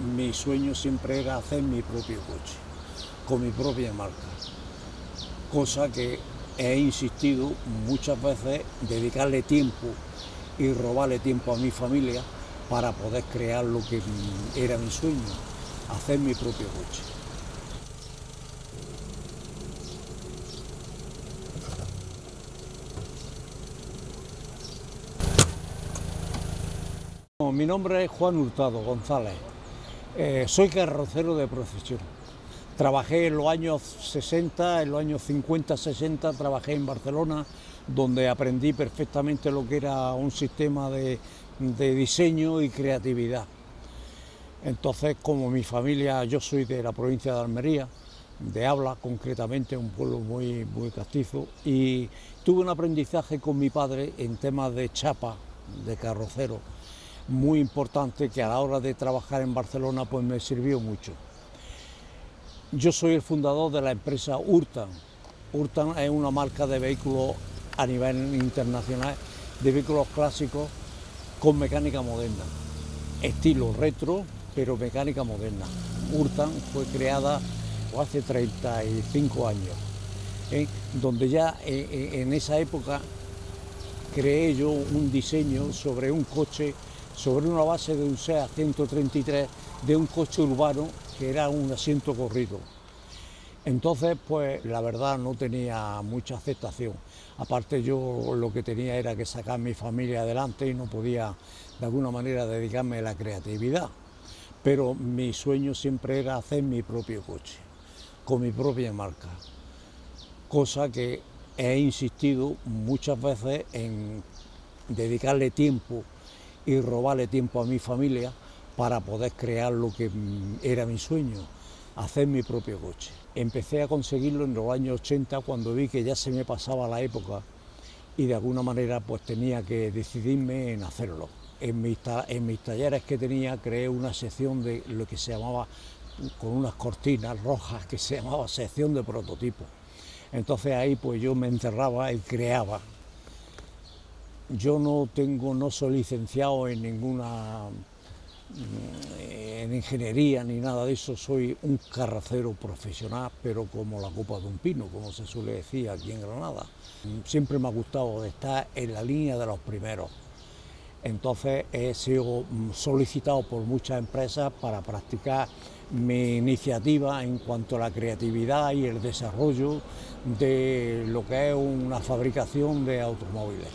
mi sueño siempre era hacer mi propio coche, con mi propia marca, cosa que he insistido muchas veces, dedicarle tiempo y robarle tiempo a mi familia para poder crear lo que era mi sueño, hacer mi propio coche. Mi nombre es Juan Hurtado González, soy carrocero de profesión. Trabajé en los años 60, en los años 50-60, trabajé en Barcelona, donde aprendí perfectamente lo que era un sistema de diseño y creatividad. Entonces, como mi familia, yo soy de la provincia de Almería, de Abla concretamente, un pueblo muy castizo, y tuve un aprendizaje con mi padre en temas de chapa, de carrocero, muy importante, que a la hora de trabajar en Barcelona pues me sirvió mucho. Yo soy el fundador de la empresa Urtan. Urtan es una marca de vehículos a nivel internacional, de vehículos clásicos con mecánica moderna, estilo retro, pero mecánica moderna. Urtan fue creada hace 35 años, donde ya en esa época creé yo un diseño sobre un coche, sobre una base de un SEAT 133, de un coche urbano que era un asiento corrido. Entonces, pues la verdad no tenía mucha aceptación. Aparte yo lo que tenía era que sacar mi familia adelante y no podía de alguna manera dedicarme a la creatividad. Pero mi sueño siempre era hacer mi propio coche, con mi propia marca. Cosa que he insistido muchas veces en dedicarle tiempo y robarle tiempo a mi familia para poder crear lo que era mi sueño, hacer mi propio coche. Empecé a conseguirlo en los años 80 cuando vi que ya se me pasaba la época y de alguna manera pues tenía que decidirme en hacerlo. En mis talleres que tenía creé una sección de lo que se llamaba, con unas cortinas rojas, que se llamaba sección de prototipos. Entonces ahí pues yo me encerraba y creaba. Yo no soy licenciado en ninguna en ingeniería ni nada de eso, soy un carrocero profesional, pero como la copa de un pino, como se suele decir aquí en Granada. Siempre me ha gustado estar en la línea de los primeros. Entonces he sido solicitado por muchas empresas para practicar mi iniciativa en cuanto a la creatividad y el desarrollo de lo que es una fabricación de automóviles.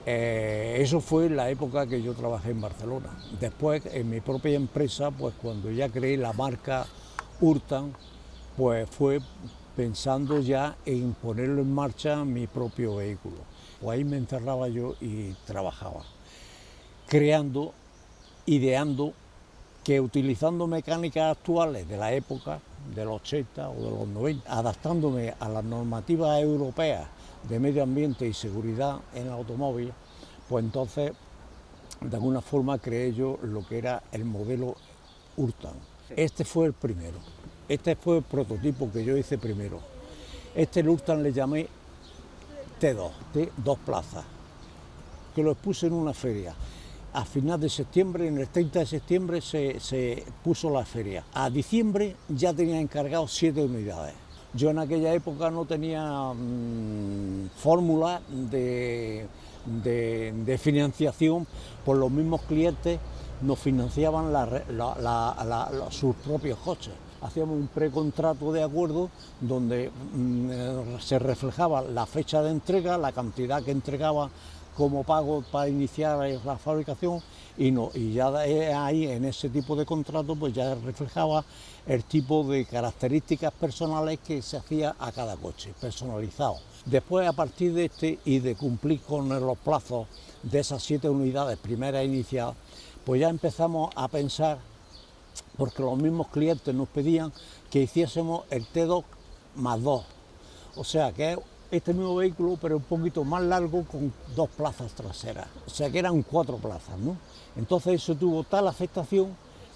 Eso fue en la época que yo trabajé en Barcelona. Después, en mi propia empresa, pues cuando ya creé la marca Urtan, pues fue pensando ya en ponerlo en marcha mi propio vehículo. Pues ahí me encerraba yo y trabajaba, creando, ideando, que utilizando mecánicas actuales de la época, de los 80 o de los 90, adaptándome a las normativas europeas de medio ambiente y seguridad en el automóvil, pues entonces de alguna forma creé yo lo que era el modelo Urtan. Este fue el primero, este fue el prototipo que yo hice primero. El Urtan le llamé T2, de 2 plazas, que lo expuse en una feria. A final de septiembre, en el 30 de septiembre se puso la feria. A diciembre ya tenía encargado 7 unidades. Yo en aquella época no tenía fórmula de financiación, por los mismos clientes nos financiaban sus propios coches. Hacíamos un precontrato de acuerdo donde se reflejaba la fecha de entrega, la cantidad que entregaba como pago para iniciar la fabricación y ya ahí en ese tipo de contrato pues ya reflejaba el tipo de características personales que se hacía a cada coche, personalizado. Después, a partir de y de cumplir con los plazos de esas 7 unidades primeras iniciadas, pues ya empezamos a pensar, porque los mismos clientes nos pedían que hiciésemos el T2 más 2, o sea que es este mismo vehículo, pero un poquito más largo, con 2 plazas traseras, o sea que eran 4 plazas, ¿no? Entonces eso tuvo tal aceptación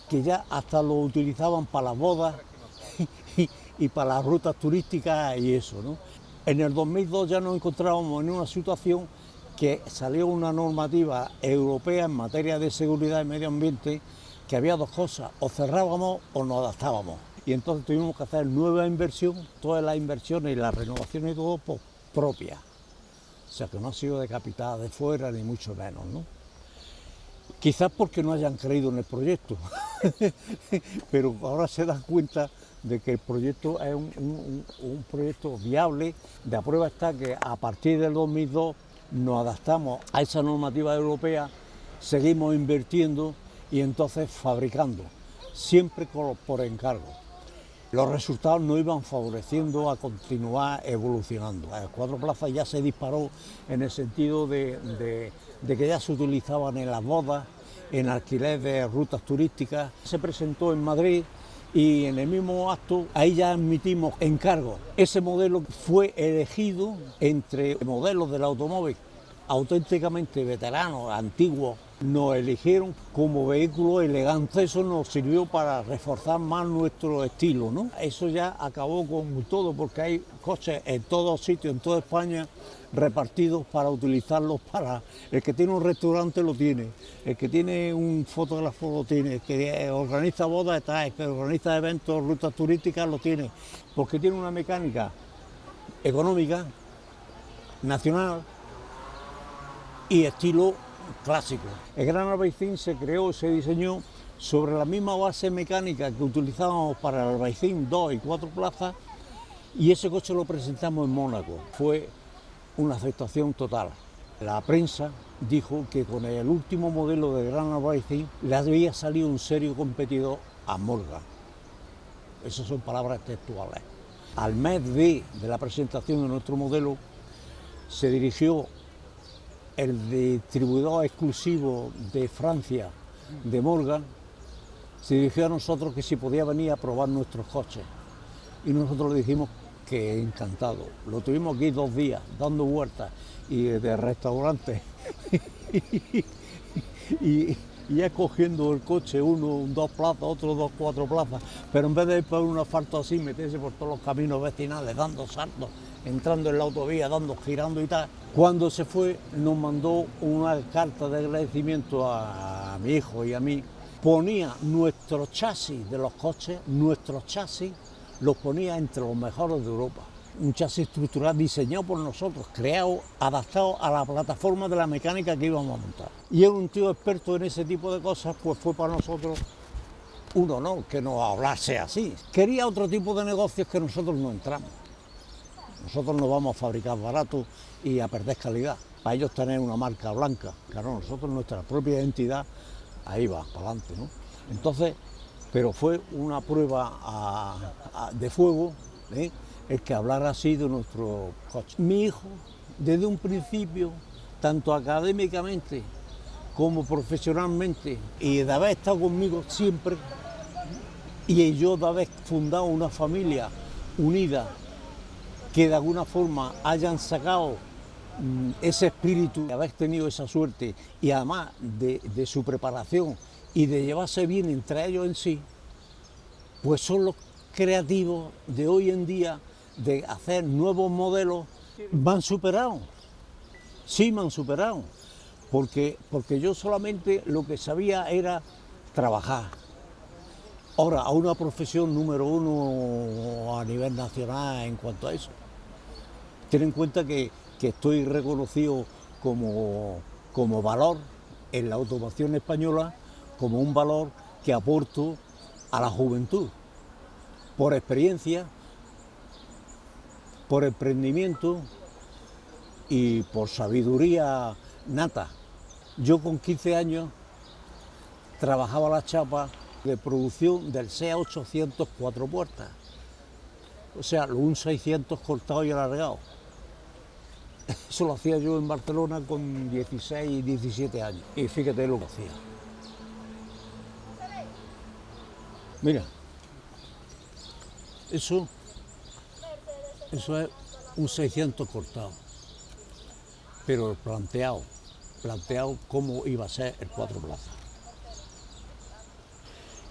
que ya hasta lo utilizaban para las bodas y para las rutas turísticas y eso, ¿no? En el 2002 ya nos encontrábamos en una situación que salió una normativa europea en materia de seguridad y medio ambiente que había dos cosas, o cerrábamos o nos adaptábamos. Y entonces tuvimos que hacer nueva inversión, todas las inversiones y las renovaciones y todo pues, propias. O sea que no ha sido de capital de fuera ni mucho menos, ¿no? Quizás porque no hayan creído en el proyecto, pero ahora se dan cuenta de que el proyecto es un proyecto viable. De a prueba está que a partir del 2002 nos adaptamos a esa normativa europea, seguimos invirtiendo y entonces fabricando, siempre por encargo. Los resultados nos iban favoreciendo a continuar evolucionando. Cuatro Plazas ya se disparó en el sentido de que ya se utilizaban en las bodas, en alquiler de rutas turísticas. Se presentó en Madrid y en el mismo acto ahí ya admitimos encargos. Ese modelo fue elegido entre modelos del automóvil auténticamente veteranos, antiguos. Nos eligieron como vehículo elegante, eso nos sirvió para reforzar más nuestro estilo, ¿no? Eso ya acabó con todo, porque hay coches en todos sitios, en toda España, repartidos para utilizarlos para... El que tiene un restaurante lo tiene, el que tiene un fotógrafo lo tiene, el que organiza bodas está, el que organiza eventos, rutas turísticas lo tiene, porque tiene una mecánica económica, nacional y estilo clásico. El Gran Albaicín se creó, se diseñó sobre la misma base mecánica que utilizábamos para el Albaicín 2 y 4 plazas, y ese coche lo presentamos en Mónaco. Fue una aceptación total. La prensa dijo que con el último modelo de Gran Albaicín le había salido un serio competidor a Morgan. Esas son palabras textuales. Al mes de la presentación de nuestro modelo se dirigió el distribuidor exclusivo de Francia, de Morgan, se dirigió a nosotros que si podía venir a probar nuestros coches. Y nosotros le dijimos que encantado. Lo tuvimos aquí 2 días, dando vueltas, y de restaurantes, y escogiendo el coche, uno 2 plazas, otro 2 4 plazas, pero en vez de ir por un asfalto así, meterse por todos los caminos vecinales, dando saltos, entrando en la autovía, girando y tal. Cuando se fue, nos mandó una carta de agradecimiento a mi hijo y a mí. Ponía nuestros chasis de los coches, los ponía entre los mejores de Europa. Un chasis estructural diseñado por nosotros, creado, adaptado a la plataforma de la mecánica que íbamos a montar. Y era un tío experto en ese tipo de cosas, pues fue para nosotros un honor que nos hablase así. Quería otro tipo de negocios que nosotros no entramos. Nosotros no vamos a fabricar barato y a perder calidad. Para ellos tener una marca blanca. Claro, nosotros nuestra propia identidad, ahí va, para adelante, ¿no? Entonces, pero fue una prueba de fuego, ¿eh? El que hablara así de nuestro coche. Mi hijo, desde un principio, tanto académicamente como profesionalmente, y de haber estado conmigo siempre, y yo de haber fundado una familia unida, que de alguna forma hayan sacado ese espíritu, de haber tenido esa suerte y además de su preparación y de llevarse bien entre ellos en sí, pues son los creativos de hoy en día de hacer nuevos modelos. Me han superado, sí me han superado, porque yo solamente lo que sabía era trabajar. Ahora, a una profesión número 1 a nivel nacional en cuanto a eso. Ten en cuenta que estoy reconocido como valor en la automoción española, como un valor que aporto a la juventud, por experiencia, por emprendimiento y por sabiduría nata. Yo con 15 años trabajaba la chapa de producción del SEA 800 4 puertas, o sea, un 600 cortado y alargado. Eso lo hacía yo en Barcelona con 16 y 17 años, y fíjate lo que hacía. Mira, eso es un 600 cortado, pero planteado cómo iba a ser el 4 plazas.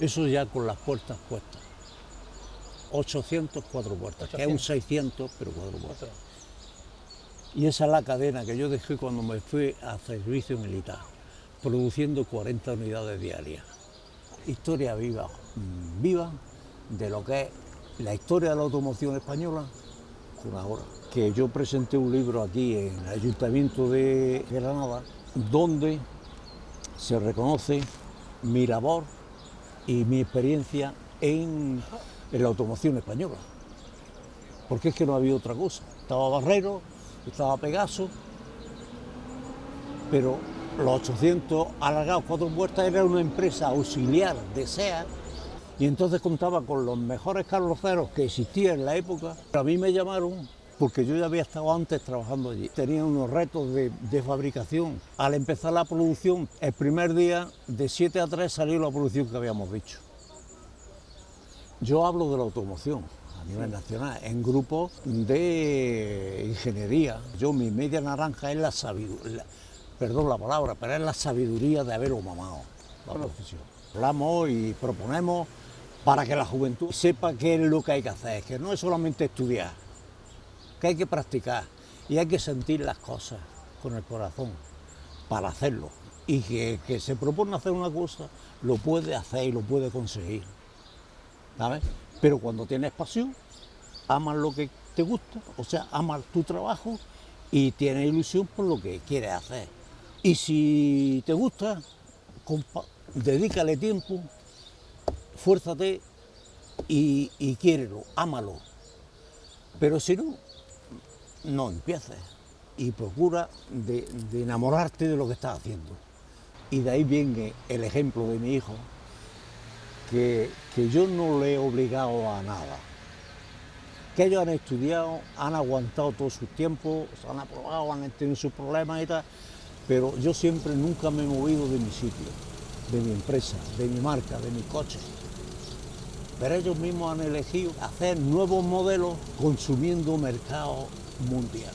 Eso ya con las puertas puestas. 800 4 puertas, 800. Que es un 600, pero 4 puertas. Y esa es la cadena que yo dejé cuando me fui a servicio militar, produciendo 40 unidades diarias. historia viva, viva de lo que es la historia de la automoción española con ahora. Que yo presenté un libro aquí en el Ayuntamiento de Granada, donde se reconoce mi labor y mi experiencia en la automoción española. Porque es que no había otra cosa. Estaba Barrero, estaba Pegaso, pero los 800 alargados 4 puertas era una empresa auxiliar de SEAT, y entonces contaba con los mejores carroceros que existían en la época. A mí me llamaron porque yo ya había estado antes trabajando allí. Tenía unos retos de fabricación. Al empezar la producción, el primer día de 7 a 3 salió la producción que habíamos dicho. Yo hablo de la automoción a nivel nacional, en grupos de ingeniería. Yo, mi media naranja es la sabiduría, perdón la palabra, pero es la sabiduría de haberlo mamado, la profesión. Hablamos y proponemos para que la juventud sepa qué es lo que hay que hacer, que no es solamente estudiar, que hay que practicar y hay que sentir las cosas con el corazón para hacerlo. Y que se propone hacer una cosa, lo puede hacer y lo puede conseguir, ¿sabes? Pero cuando tienes pasión, amas lo que te gusta, o sea, amas tu trabajo y tienes ilusión por lo que quieres hacer. Y si te gusta, dedícale tiempo, fuérzate y quiérelo, ámalo. Pero si no, no empieces y procura de enamorarte de lo que estás haciendo. Y de ahí viene el ejemplo de mi hijo, que yo no le he obligado a nada. Que ellos han estudiado, han aguantado todos sus tiempos, se han aprobado, han tenido sus problemas y tal, pero yo siempre nunca me he movido de mi sitio, de mi empresa, de mi marca, de mi coche. Pero ellos mismos han elegido hacer nuevos modelos consumiendo mercado mundial.